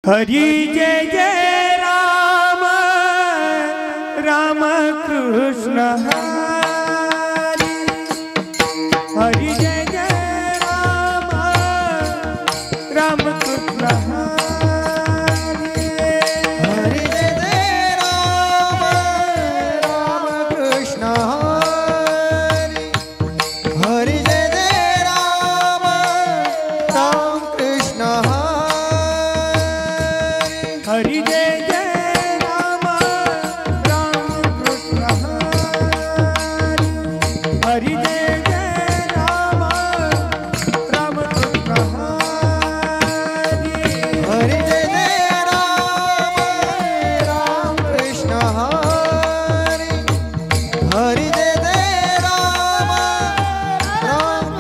हरि जय जय राम राम कृष्ण हरि हरि जय जय राम राम कृष्ण हरि हरि जय जय राम राम कृष्ण हरि हरि जय जय राम राम कृष्ण हरि जय जय राम राम कृष्ण हरि हरि जय जय राम राम कृष्ण हरि हरि जय जय राम राम कृष्ण हरि हरि जय जय राम राम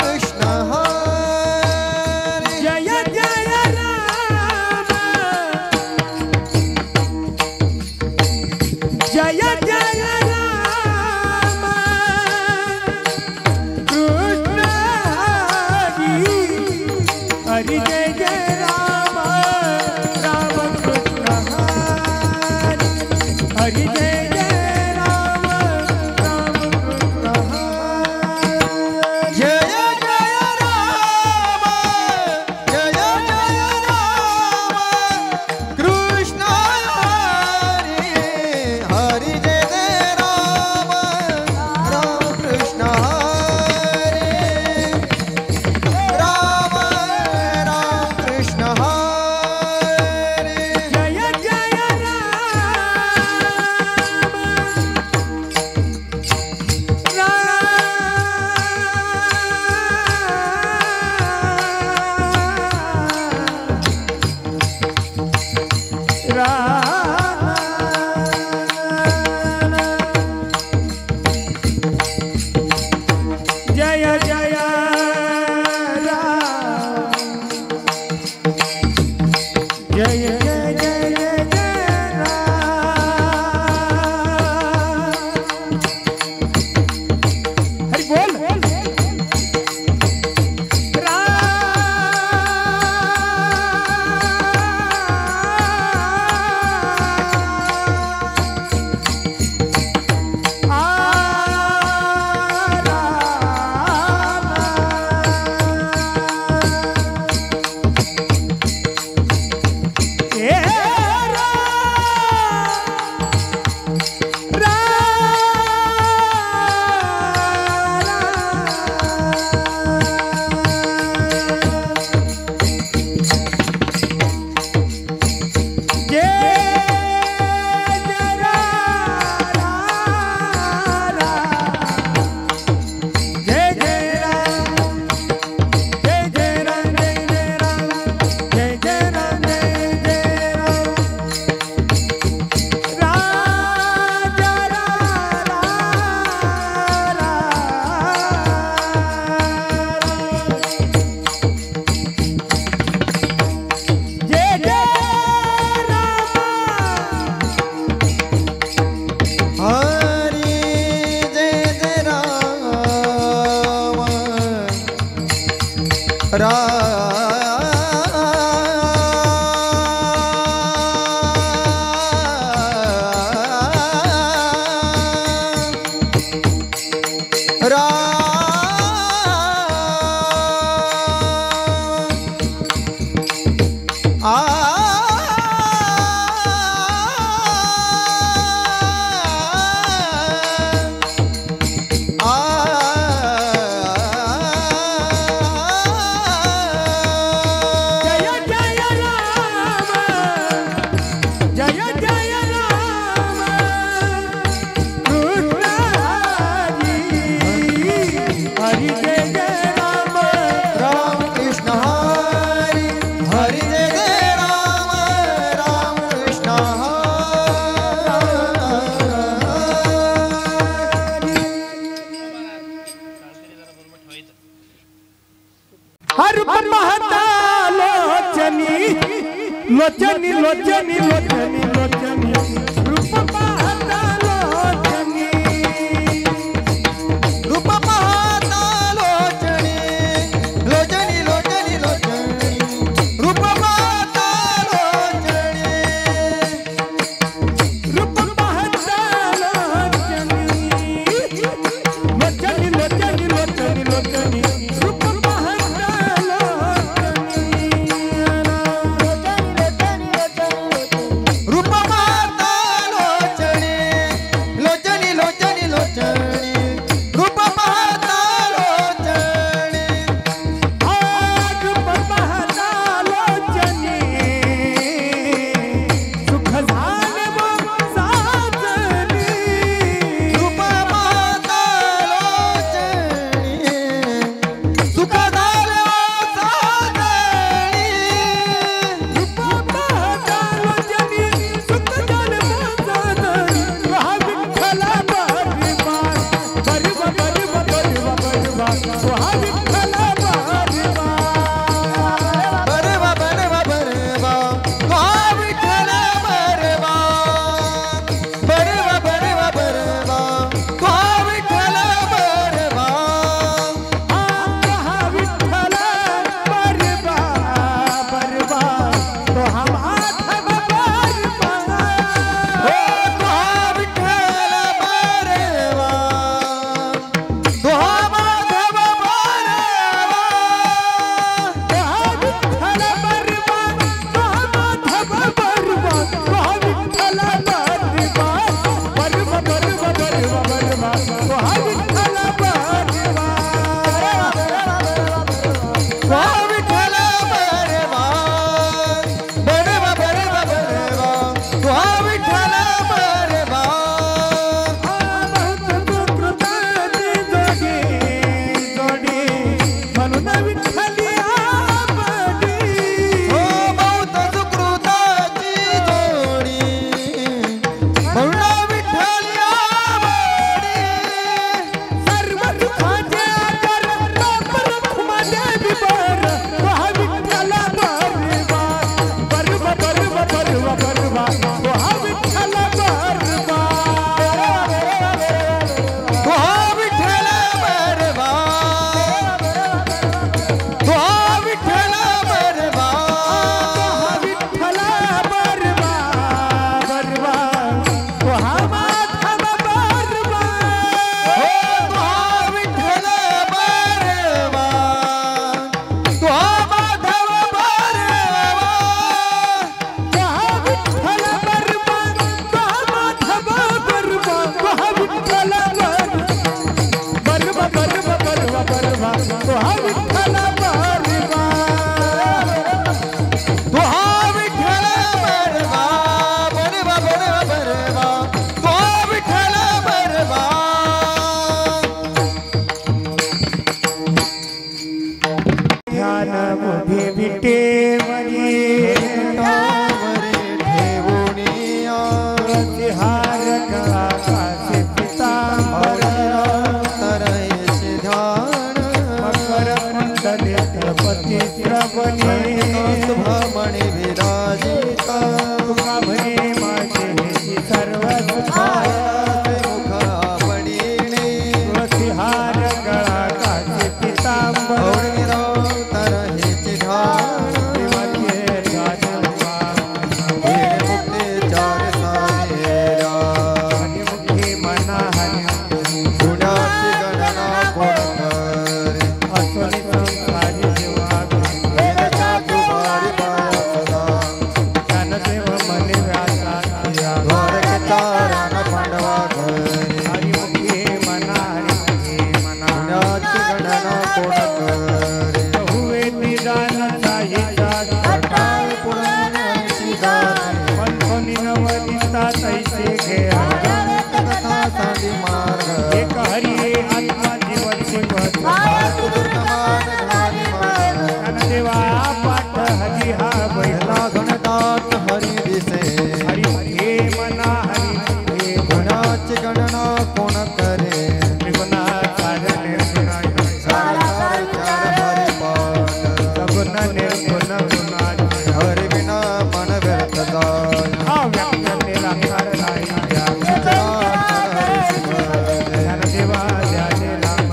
कृष्ण हरि जय जय राम जय जय राम कृष्ण हरि हरि जय जय राम राम कृष्ण हरि हरि जय जय राम राम कृष्ण हरि जय जय राम जय जय राम कृष्ण हरि हरि जय जय राम राम कृष्ण हरि राम राम कृष्ण हरि जय जय जय जय जय जय जय जय हरि बोल हरि जय जय राम राम कृष्ण हरि हरि जय जय राम राम कृष्ण हर महता लोचनी लोचनी लोचनी लोचनी लोचनी रूप महता लोचनी रूप पाहता लोचनी लोचनी लोचनी लोचनी रूप पाहता लोचनी गाणे मनकोनी नवनिता तैसे घे कथा सांडी मार्ग एक हरी आत्मा जीवन शिवत दुर्गमान घारी मार्ग ज्ञानदेवा पाठ हरी हा बैला घनदाट हरी दिसे हरी हे मना हरी हे गुणाची गणना कोण करे त्रिगुणा सार निर्गुण सारे सारे चार हरी पाठ सगुण निर्गुण गुणाचे हरि बिना मन व्यर्थ जाय अव्यक्त निराकार नाही ज्ञानदेवा द्याले राम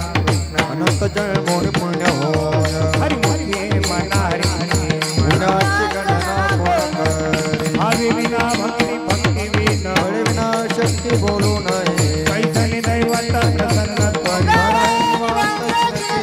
अनंत जन्मोनी पुण्य होय हरी मुखे मना हरी गुणाची गणना कोण करे भावी विना भक्ती भक्ती विना हरि बिना शक्ती बोलू नये कैसनी दैवत प्रसन्नत्व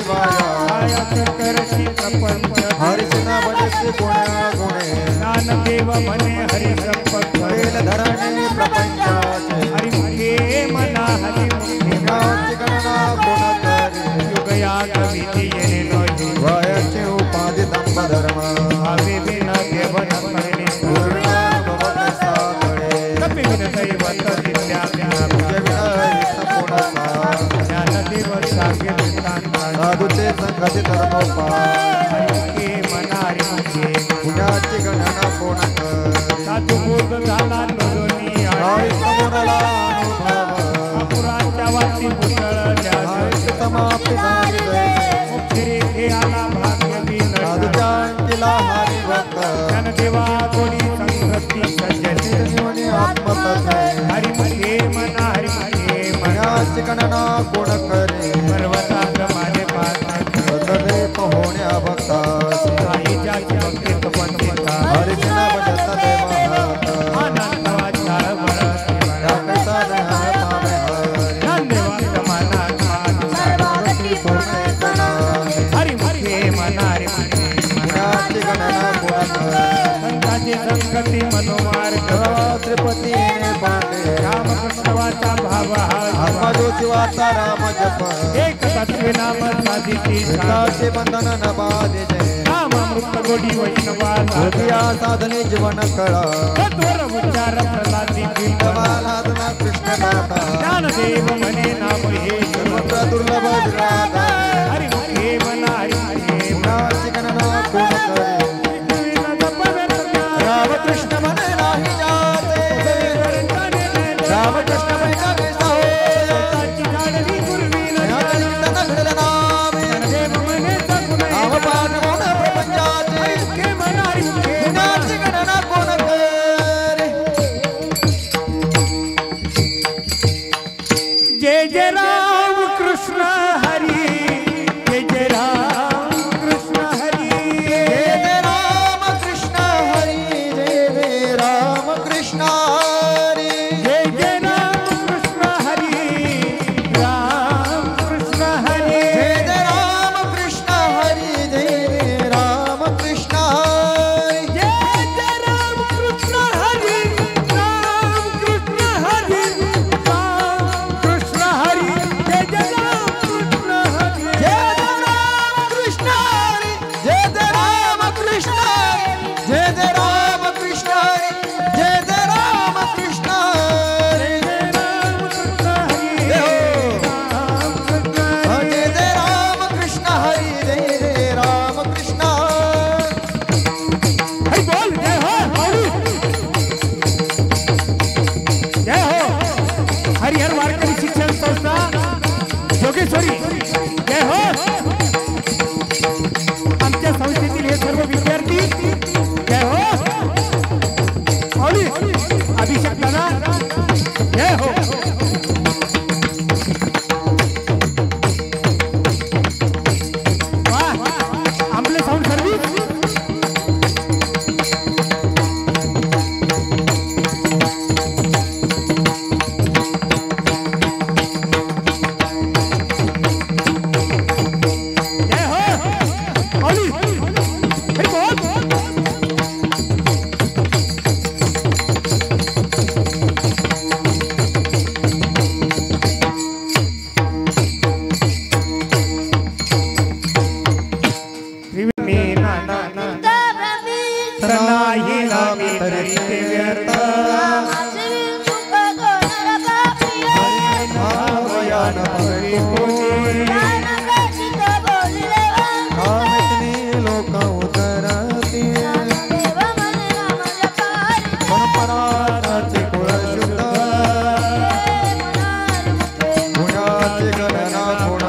छाया करशी प्रपंच हरिसिना बडसी गुण्या गुणे ज्ञानदेव म्हणे हरी संपत करेल धरणे प्रपंचाचे हरी मुखे मना हरी मुखे गुणाची गणना कोण करे युगयाग विधी येणे नोही वयाची उपाधी दंभ धर्म भावी विना देवन करणे पूर्णानुभव साकडे कपि विन दैवत दिल्या तुझे विना इष्ट कोणसा ज्ञानदेव सागे वृत्तांता साधूचे संगती धर्मोपाय हरी मुखे मना हरी मुखे गुणाची गणना कोण करे साधू बोध झाला नोंदणी हरी समोरला अनुभव अपुराच्या वाटी पुतळ हरी समाप्ती झाली जैसे मुखिरे हे आला भाग्य विन साधूच्या अंकीला हरी भक्त ज्ञानदेवा कोणी संगती सज्जते जीवनी आत्मतत्वे हरी मुखे मना हरी मुखे मना गुणाची गणना कोण करे पर्वता प्रमाणे पाहतात सदरे पहोण्या भक्तासी आई जाती भक्तीत पंडिता हरिसिना भजत देवहात अनंत वाचाळ वळती या कैसा देह पामे हरी ज्ञानदेवा प्रमाणा भक्ती पूर्ण एकनामे हरी मुखे मना हरी मुखे गुणाची गणना कोण करे संताची संगती मनोमार्ग त्रिपतीने पांडे रामकृष्णवाचा भाव हा आत्मजो शिवाचा राम जप एक तत्वे नाम साधिती पिताचे बंधन न बाधिजे रामामृत गोडी वैष्णवाला हृदया साधने जीवन कळा कठोर उच्चार प्रलादी बालाधना कृष्णदाता ज्ञानदेव म्हणे नाम हे सर्वत्र दुर्लभ विराधा हरी मुखे मना हरी मुखे गुणाची गणना कोण करे रामकृष्ण म्हणे नाही जाते रामकृष्ण म्हणे कैसा घडलं नामे नाम पाठवून प्रपंचाचे गुणाची गणना कोण करे जय जय राम कृष्ण हरी जय जय राम कृष्ण हरी जय जय राम कृष्ण हरी जय जय राम कृष्ण हरी जय जय राम कृष्ण हरी राम कृष्ण हरी जय जय राम कृष्ण हरी जय जय राम कृष्ण हरी जय जय राम कृष्ण हरी राम कृष्ण हरी राम कृष्ण हरी जय जय राम कृष्ण हरी जय जय राम कृष्ण हरी जय जय राम कृष्ण हरी जय जय राम कृष्ण हरी जय जय राम कृष्ण हरी जय राम कृष्ण हरी जय हो राम कृष्ण हरी जय जय राम कृष्ण हरी जय जय राम कृष्ण हरी बोल जय हो हरी जय हो हरिहर वारकरी शिक्षण संस्था जोगेश्वरी जय हो आमच्या संस्थेतील हे सर्व विद्यार्थी जय हो हरी अभिषेक दादा जय हो वाह आमले साऊंड सर्व्हिस तरी व्यर्थ भावयान परिपूर्ण कामितनी लोक उतरती परंपराची कुळ शुद्ध गुणाची गणना गुण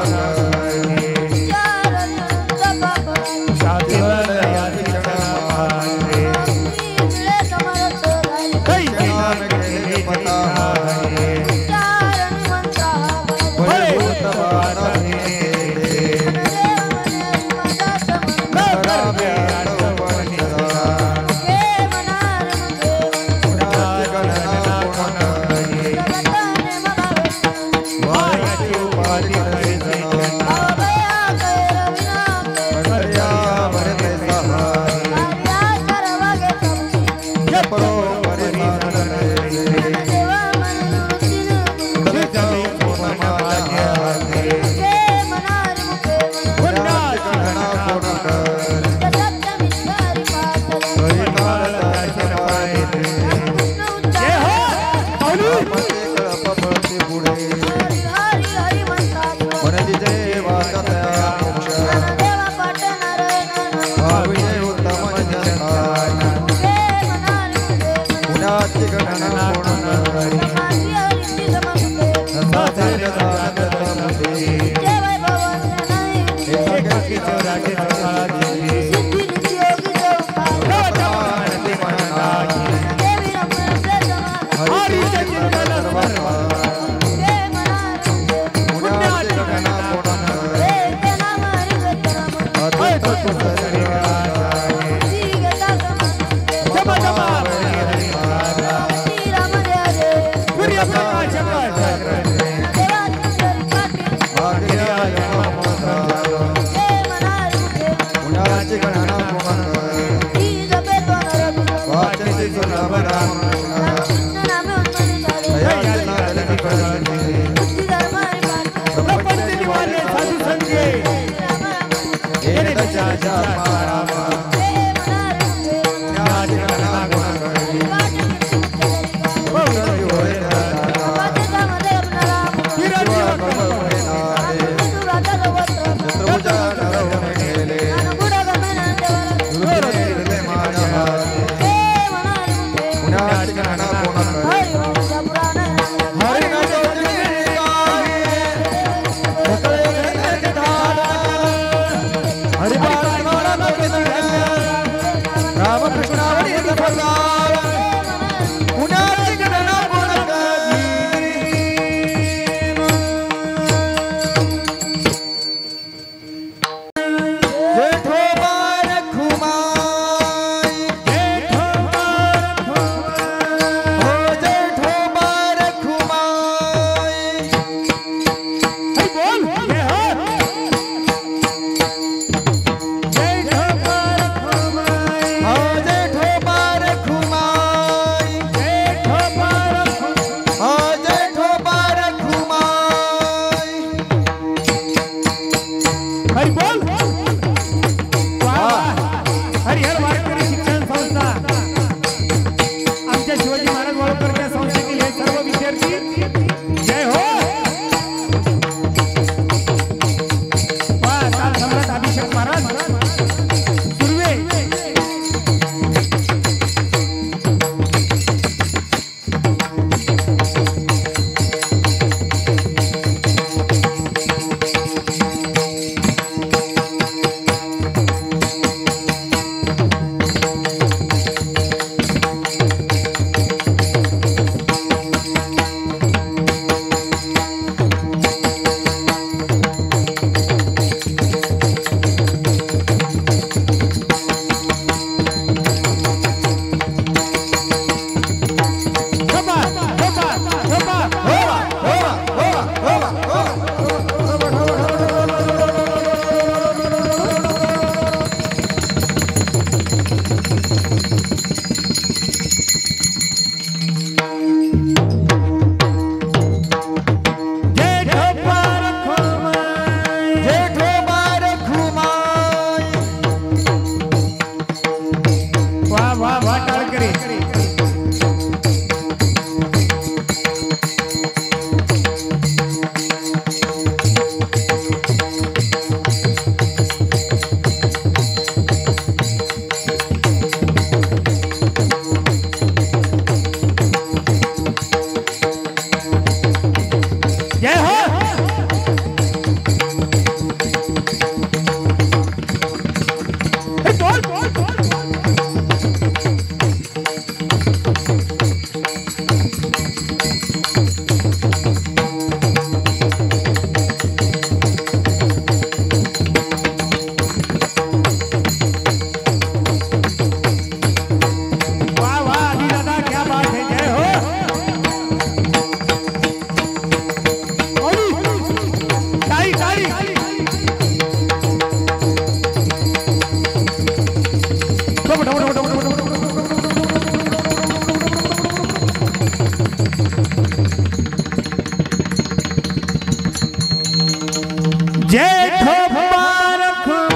जेठो पारखुमाई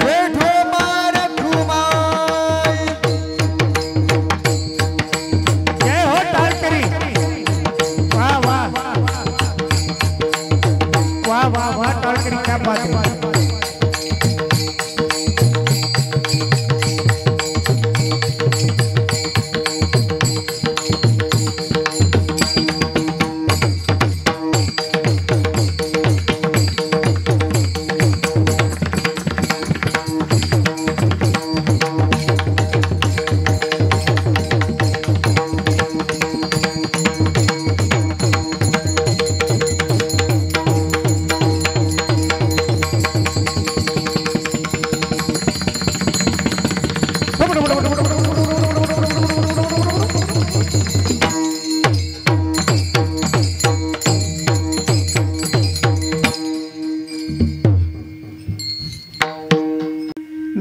जेठो पारखुमाई जय हो टालकरी वाह वाह वाह वाह वाह टालकरी क्या बात है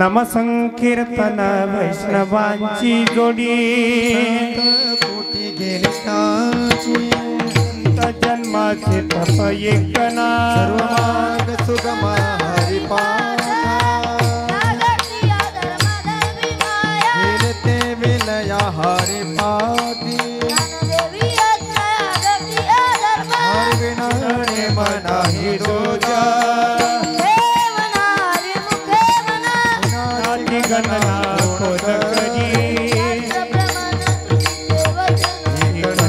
नम संकीर्तन वैष्णवांची जोडी कोटी गेली जन्माचे तप एकना सर्वमार्ग सुगम हरिपाते विनया हरिपाती हरिविनाने मना हि दोजा गणना कोण करी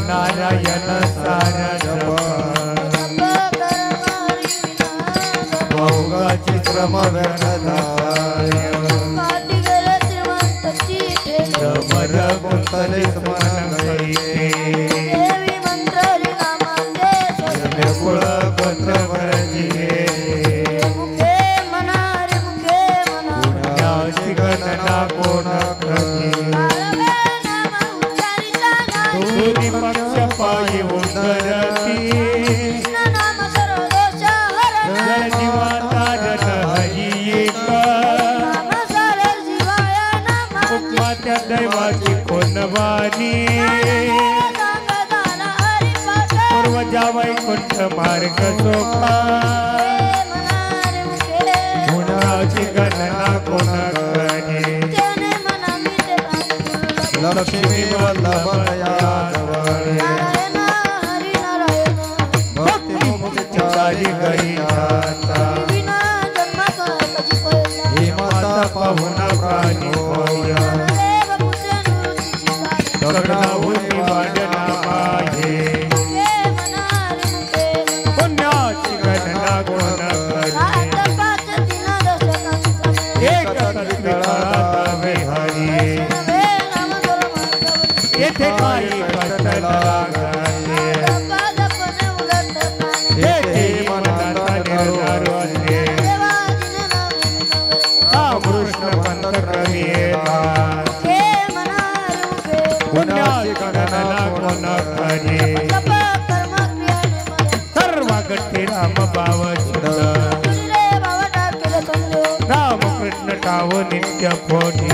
नारायण सारज भोगाची श्रम समर गुंतले स्मरण कुळ पत्र गणना कोण करी पक्ष पायी उदरती जीवातारण हरी एक उपमात्या दैवाची कोणवाणी पूर्वजा वैकुंठ मार्ग सोपा गुणाची गणना कोण करी लक्ष्मी वल्लभ भक्ति मुक्तारी गई जाता हे माता पाहुन प्राणी होया दगडावून वाढना माये पुण्याची गणना कोण करी एक तत्काळावे हरी येथे काही कष्ट लागले येथे मनाचा निर्धार असले हा कृष्ण पंथ करियेला पुण्याची गणना कोण करी सर्व गट्टी राम भाव राम कृष्ण टाव नित्य पोटी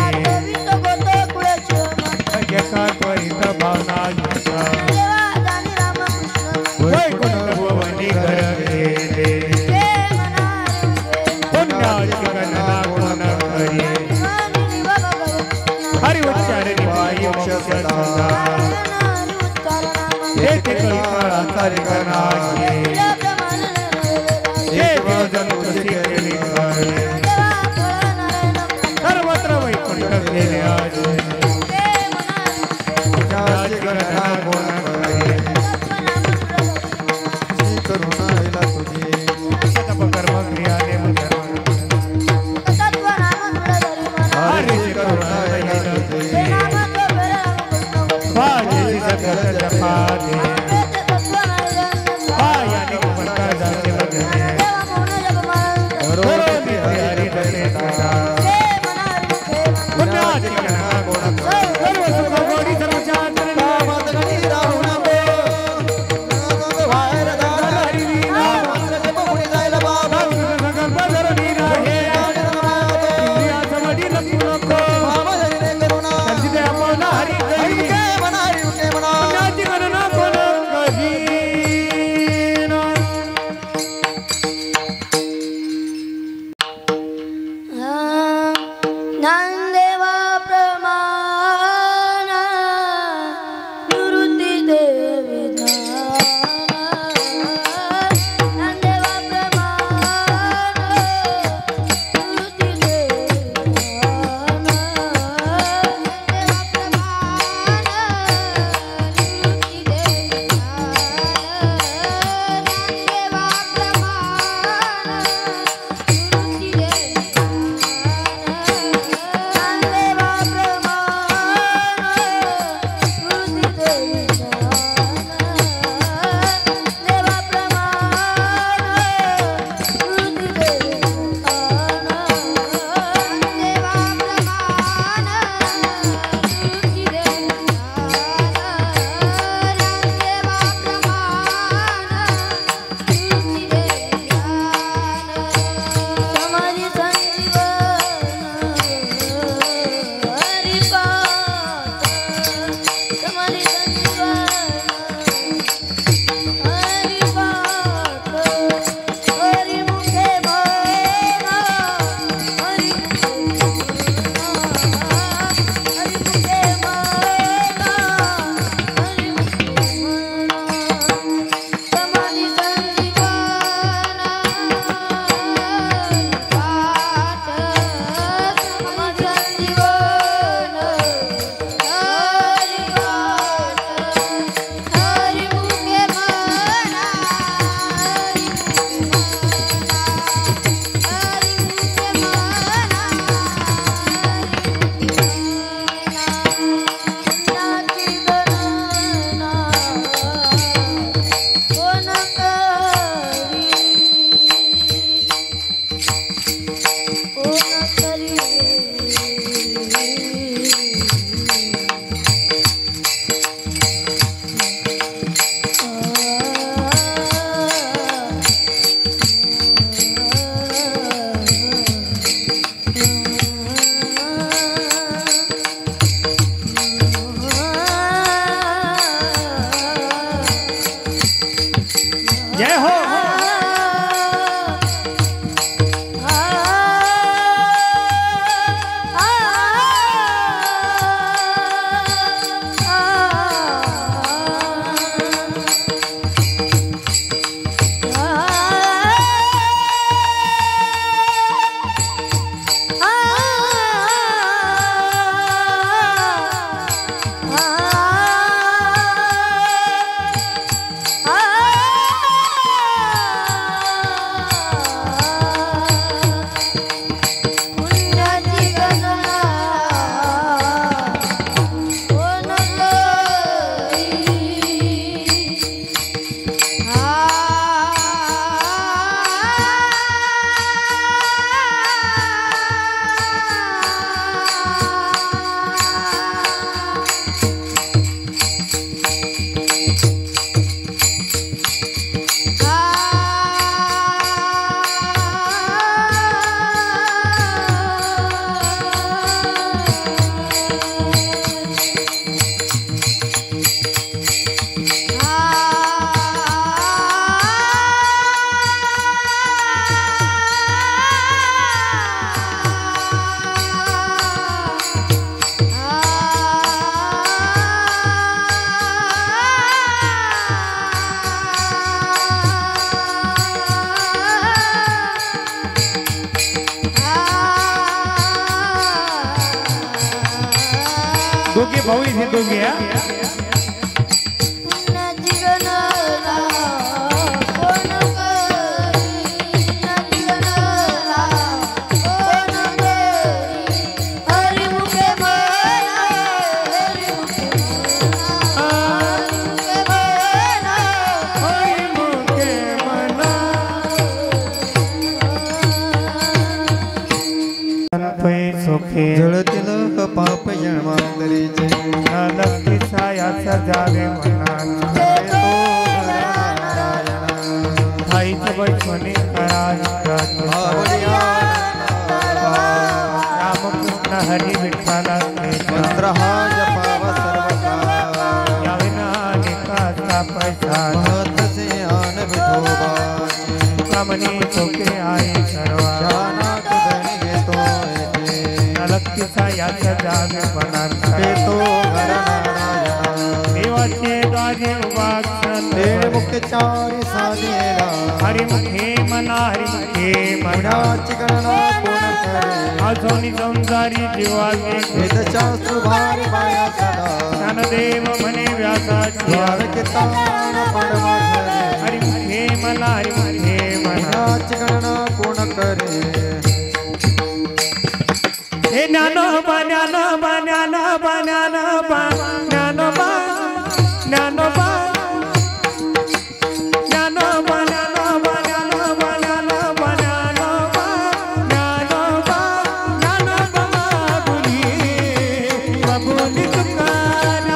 एका त्वरित भावना वैकुंठ भुवनी घर गेले पुण्याची गणना कोण करी हरि उच्चारणी पायी मोक्ष सदा येथे कळकाळाचा रिगणाची येथे जनुची केली करे सर्वत्र वैकुंठ गेले आज गणना कोण करे करुणाईला तुझी तप कर्म क्रियाने हरी करुणाईला तुझी पायाची जगत जपाने पायाने म्हणता जाते लग्ने करोनी हरी डले सदा पुण्याची गणना कोण सर्व सुख गोडी सर्व चांदणी गणना कोण भाऊ इथे दोघे या जळतील पाप जन्मांतरीचे नक्की साया सजावे मनात थाईच बैठवणे रामकृष्ण हरी विठ्ठला मंत्र हा जपावा सर्वकाळ यावे ना अनेकाचा पैसा महत्से आन विठोबा कामनी चोके आहे सर्वा शानात धनी घेतो नक्कीचा याचा जावे मनात घेतो घरनारायणा देवाचे द्वारे उभाक्षण देव मुक्तचारी साधेला हरिमुखे मना हरिमुखे मना पुण्याची गणना कोण करे अजोनी संसारी जीवाचे वेदशास्त्र भारी बाया सदा ज्ञानदेव म्हणे व्यासाची द्वारके तान पडवाखरे हरिमुखे मना हरिमुखे मना पुण्याची गणना कोण करे हे ज्ञानोबा ज्ञानोबा ज्ञानोबा ज्ञानोबा ज्ञानोबा ज्ञानोबा ज्ञानोबा ज्ञानोबा ज्ञानोबा ज्ञानोबा ज्ञानोबा ज्ञानोबा ज्ञानोबा बाबुली तुकाराम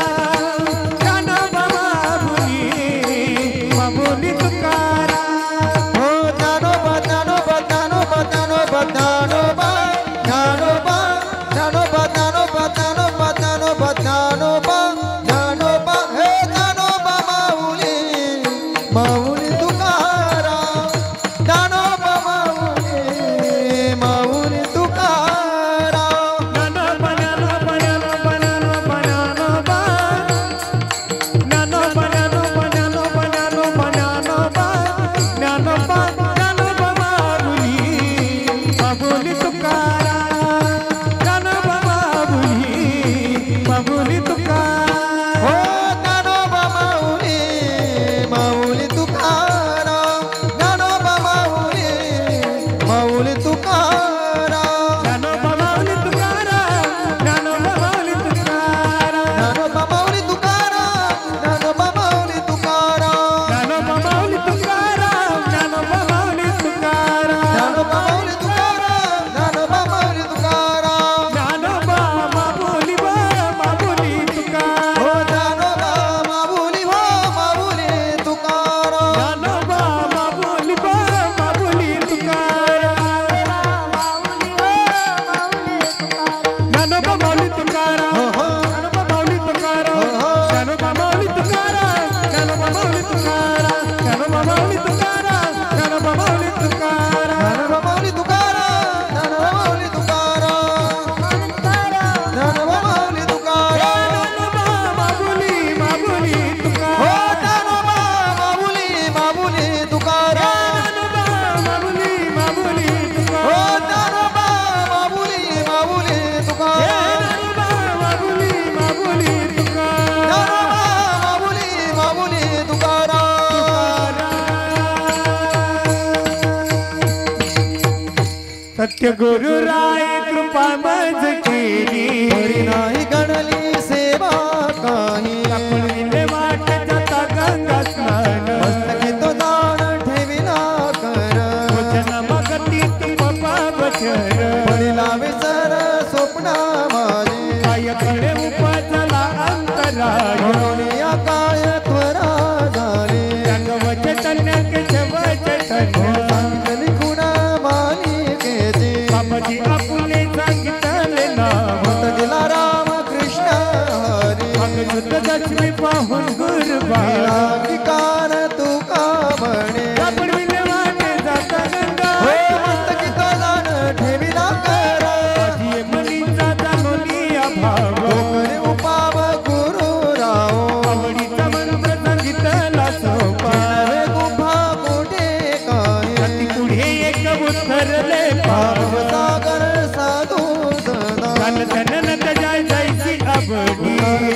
ज्ञानोबा बाबुली तुकाराम हो ज्ञानोबा ज्ञानोबा ज्ञानोबा ज्ञानोबा ज्ञानोबा ज्ञानोबा ज्ञानोबा ज्ञानोबा ज्ञानोबा ज्ञानोबा ज्ञानोबा ज्ञानोबा हे ज्ञानोबा माऊली माऊली तुकाराम ज्ञानोबा माऊली तुकाराम ज्ञानोबा ज्ञानोबा ज्ञानोबा ज्ञानोबा ज्ञानोबा ज्ञानोबा ज्ञानोबा ज्ञानोबा ज्ञानोबा ज्ञानोबा ज्ञानोबा ज्ञानोबा बाबुली तुकाराम ज्ञानोबा बाबुली तुकाराम हो ज्ञानोबा माऊली माऊली तुकाराम ज्ञानोबा माऊली तुकाराम ज्ञानोबा माऊली तुकाराम ज्ञानोबा माऊली तुकाराम ज्ञानोबा माऊली तुकाराम ज्ञानोबा माऊली तुकाराम ज्ञानोबा माऊली तुकाराम ज्ञानोबा माऊली तुकाराम ज्ञानोबा माऊली तुकाराम ज्ञानोबा माऊली तुकाराम ज्ञानोबा माऊली तुकाराम हो ज्ञानोबा माऊली हो माऊली तुकाराम ज्ञानोबा माऊली तुकाराम ज्ञानोबा माऊली तुकाराम हो हो ज्ञानोबा माऊली तुकाराम ज्ञानोबा माऊली तुकाराम ज्ञानोबा माऊली तुकाराम ज्ञानोबा माऊली तुकाराम ज्ञानोबा माऊली तुकाराम ज्ञानोबा माऊली तुकाराम ज्ञानोबा माऊली तुकाराम ज्ञानोबा माऊली तुकाराम ज्ञानोबा माऊली हो तुकाराम ज्ञानोबा माऊली तुकाराम ज्ञानोबा माऊली हो तुकाराम ज्ञानोबा माऊली तुकाराम ज्ञानोबा माऊली तुकाराम ज्ञानोबा माऊली तुकाराम सत्य गुरु राय कृपा मज केली हरी नाही गणली सेवा काही पुढील वाट जाता गंगा स्नान मस्तकी तो दान ठेविला कर जन्म गती तुम पावचर पडिला विसर स्वप्ना माझे पायकडे उपजला अंतराय म्हणूनिया काय त्वरा झाले रंगवच तन्य केशवच तन्य सांगितली खुणा मालिकेचे बाबाजी आपुले सांगितले नाव मत दिला राम कृष्ण हरी शुद्ध दशमी पाहून गुरुबा विकार तुका म्हणे पुढील वाट जाता गंगा हो मस्तकी तो दान ठेविला कर माझी मुलीचा जाणूनिया भाव कोकणे उपाव गुरु राव आवडीचा मंत्र सांगितला सोपा नवे गुंफा कोठे काय अति पुढे एक उतरले पाव सागर साधू सदा काल तनन जायची अबडी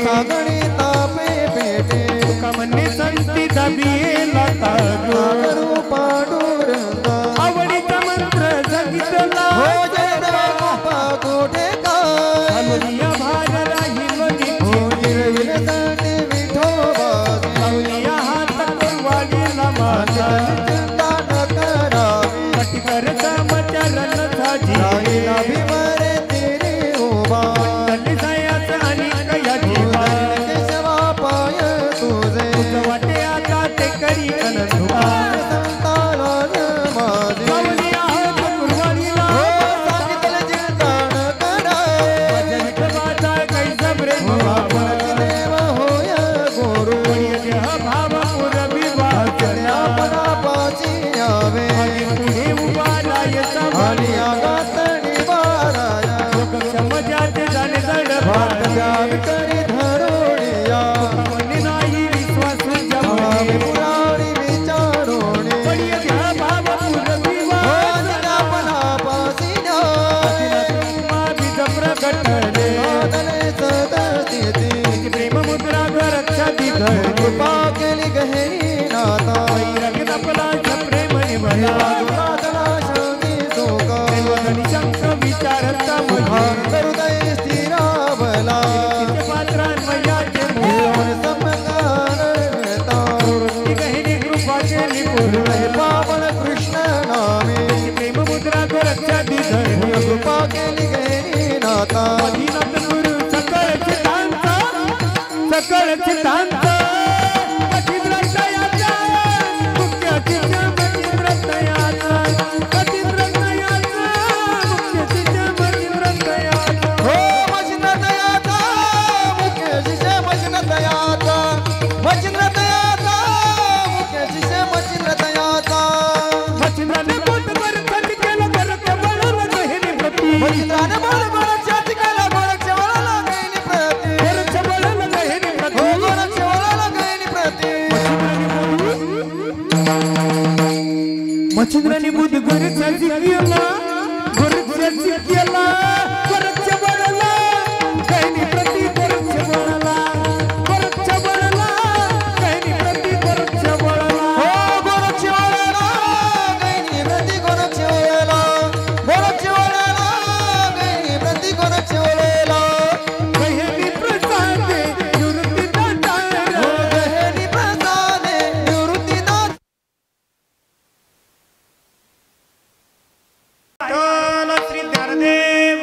सकळ सिद्धांत मच्छिंद्र तयाचा मुख्य शिष्य मच्छिंद्र तयाचा मच्छिंद्र तयाचा मुख्य शिष्य मच्छिंद्र तयाचा हो मच्छिंद्र तयाचा मुख्य शिष्य मच्छिंद्र तयाचा मच्छिंद्र तयाचा मुख्य शिष्य मच्छिंद्र तयाचा मच्छिंद्राने बोट कर कट केलं कर के बळला गहिनी प्रती मच्छिंद्राने बोल गोरक्षा तिकाला गोरक्षा वळला गहिनी प्रती गोरक्षा बळला गहिनी प्रती हो गोरक्षा वळला गहिनी प्रती मच्छिंद्राने बुद्ध गोरक्षा जिंकला गोरक्षा जिंकला गोरक्षा बळला गहिनी प्रती गोरक्षा बळला गोरक्षा बळला गहिनी प्रती गोरक्षा बळला हो गोरक्षा वळला गहिनी प्रती गोरक्षा वळला गोरक्षा वळला गहिनी प्रती गोरक्षा वळला गहिनी प्रसादे निवृत्ती दातार हो गहिनी प्रसादे निवृत्ती दातार श्री ज्ञानदेव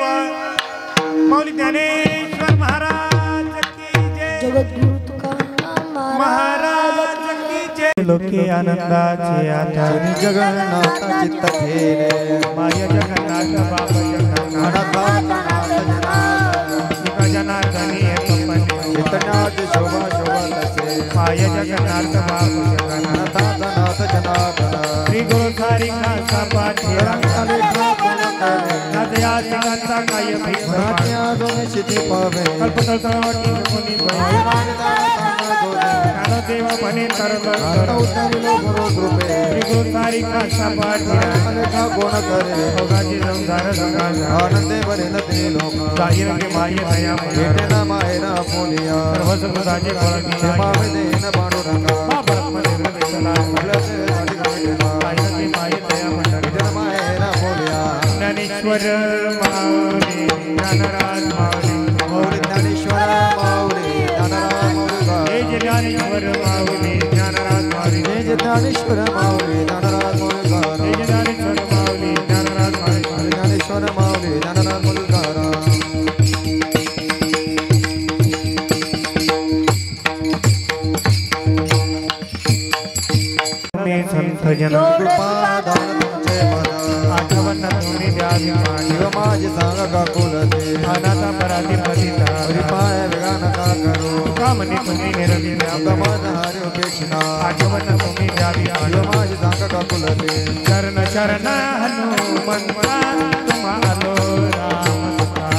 मौली ज्ञानेश्वर महाराज की जय जगद्गुरु तुकाराम महाराज की जय लोके आनंदाचे आता जगन्नाथ चित्त ठेरे माय जगन्नाथ बाबा जगन्नाथ तुका जनार्दनी कंपनी चैतन्याची शोभा शोभा तसे माय जगन्नाथ बाबा जगन्नाथ नाथ जनार्दन श्री गुरु सारिका सपाठी नाथया सिंगांचा काय भीष्म शिती पावे कल्पतरुवाटी मुनी भय ज्ञानदेव बने तरल गुरुकृपे श्री गुरु सारिका सपाठी अनेका गुण करे भोगाची संसार संघाचा आनंदे बरे नदी लोक जाहीर के माये दया भेटे ना माये ना पोलिया सर्व सुखदाचे फळगी क्षमावे देन पांडुरंगा बाबरत्मदेव विठला आपल्याचे साठी भेटेना जाहीर के माये दया मंडळी भेटे माये ना पोलिया ज्ञानेश्वर माऊली ज्ञानराज माऊली मौली ज्ञानेश्वर माऊली ज्ञानराज माऊली हे जे ज्ञानेश्वर माऊली ज्ञानराज माऊली जय ज्ञानेश्वर माऊली ज्ञानराज माऊली हे जे ज्ञानेश्वर माऊली ज्ञानराज माऊली ज्ञानेश्वर माऊली ज्ञानराज माऊली मी संत जन कृपा दान तुमचे पद आठवण तुम्ही द्यावी माणी शिव माझे सांग का कुलते अनाथा पराधी पतिता पाय वेगान का करू तुका म्हणे तुम्ही निरली गमन हरि उपेक्षिता आठवण तुम्ही द्यावी शिव माणी माझे सांग का कुलते चरण चरण हनुमंता तुम्हालो राम सुता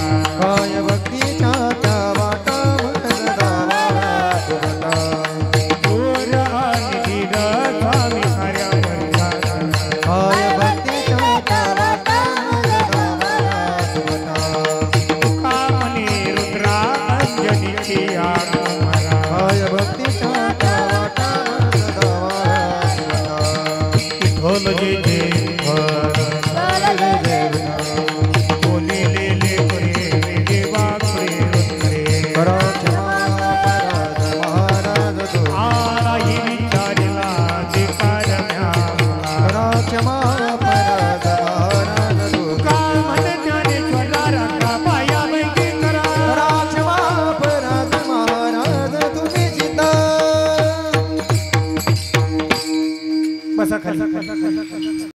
काय भक्तीच्या त्या वाटा दावा तुमता दूर आणि धीर स्वामी कार्यावर काय भक्तीच्या त्या वाटा दावा तुमता तुका म्हणे रुद्रा अंजनीची आग मरा काय भक्तीच्या त्या वाटा दावा तुमता ढोल जे जे बोली ले ले करे देवा करे करा क्षमा पराध महाराज तो आला ही विचारला अधिकार म्याला करा क्षमा पराध महाराज तो का मन ज्ञानेश्वरा राखा पाया बैठी करा करा क्षमा पराध महाराज तुम्ही जिता बसा खाली